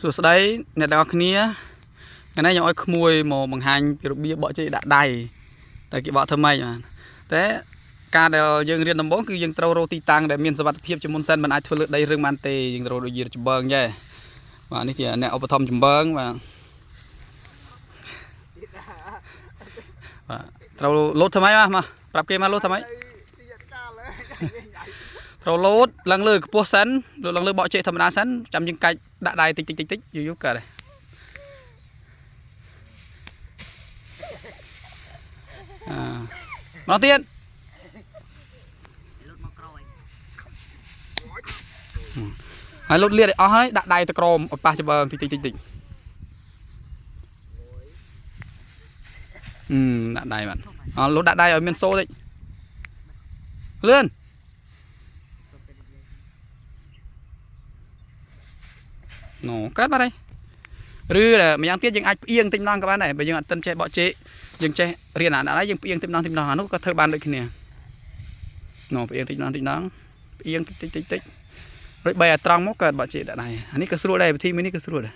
Số đấy nè tao kia cái này nhỏ mùi màu bằng hành bia bỏ chơi đã đầy tại cái bọ thơm mây mà thế ca đều dương riêng tầm bốn cứ dương trâu roti tăng để miền sבת phiệp cho môn sân mình ai thưa lượt đây rừng man tê dương trâu đôi gì chụp bơng nhé vàនេះជាអ្នកឧបត្ថម្ភចម្បើងបាទត្រូវលោតថ្មីមកប្រាប់គេមកលោតថ្មីត្រូវលោតឡើងលើខ្ពស់សិនឡើងលើបកចេកធម្មតាសិនចាំយើងកាច់ដាក់ដៃតិចយូរកើតហើយមកទៀតហើយលោតលាតឲ្យអស់ហើយដាក់ដៃទៅក្រោមឲ្យប៉ះច្បើងតិចដាក់ដៃបាទលោតដាក់ដៃឲ្យមានសូតិចលឿនណូកើតបាត់ហើយឬម្យ៉ាងទៀតយើងអាចផ្អៀងតិចម្ដងក៏បានដែរបើយើងអត់ទាន់ចេះបកចេកយើងចេះរៀនអាដាក់ហើយយើងផ្អៀងតិចម្ដងអានោះក៏ធ្វើបានដូចគ្នាណូផ្អៀងតិចម្ដងផ្អៀងតិចរួចបីឲ្យត្រង់មកកើតបកចេកដាក់ដៃអានេះក៏ស្រួលដែរវិធីមួយនេះក៏ស្រួលដែរ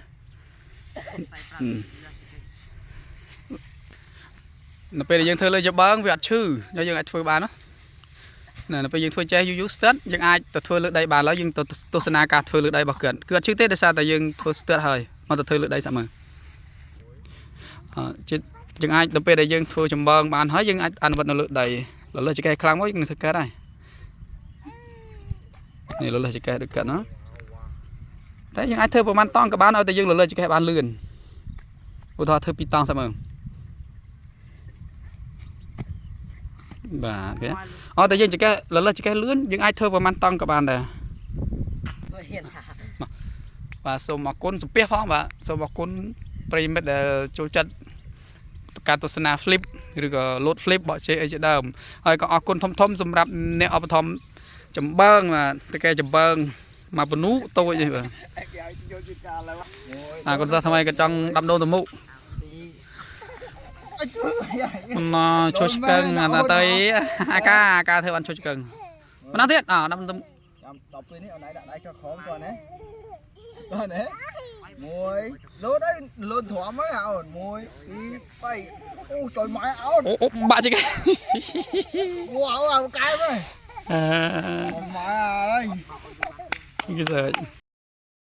នៅពេលដែលយើងធ្វើលើច្បើងវាអត់ឈឺយើងអាចធ្វើបានណានៅពេលយើងធ្វើចេះយូរស្ទើតយើងអាចទៅធ្វើលើដីបានហើយយើងទៅទស្សនាការធ្វើលើដីរបស់គាត់គឺអត់ឈឺទេដោយសារតែយើងធ្វើស្ទើតហើយមកទៅធ្វើលើដីសាក់មើលយើងអាចទៅពេលដែលយើងធ្វើចម្បើងបានហើយយើងអាចអនុវត្តនៅលើដីលើចកេះខ្លាំងមកយើងនឹងធ្វើកើតហើយនេះលើចកេះដូចកើតណាតែយើងអាចធ្វើប្រហែលតង់ក៏បានឲ្យតែយើងលើចកេះបានលឿនឧទាហរណ៍ធ្វើ2តង់សាក់មើលបាទគេអត់តែយើងចកេះលើចកេះលឿនយើងអាចធ្វើប្រហែលតង់ក៏បានដែរបាទសូមអរគុណសំពះផងបាទសូមអរគុណប្រិយមិត្តដែលចូលចិត្តការទស្សនា flip ឬក៏ load flip បកចេកអីជាដើមហើយក៏អរគុណធំសម្រាប់អ្នកឧបត្ថម្ភចម្បើងបាទតកែចម្បើងមកពនូតូចទេបាទកូនសិស្សថ្មីក៏ចង់ដាំដូងទៅមុខnó cho cân là tới ca theo anh cho cân nó thiết năm tấm đọc này ở nãy cho khó toàn đấy mùi lốt đấy luôn thỏa mới ảo mùi đi bay trời mãi ảo bạn chứ cái mua ảo cái đấy mãi đây cái giờ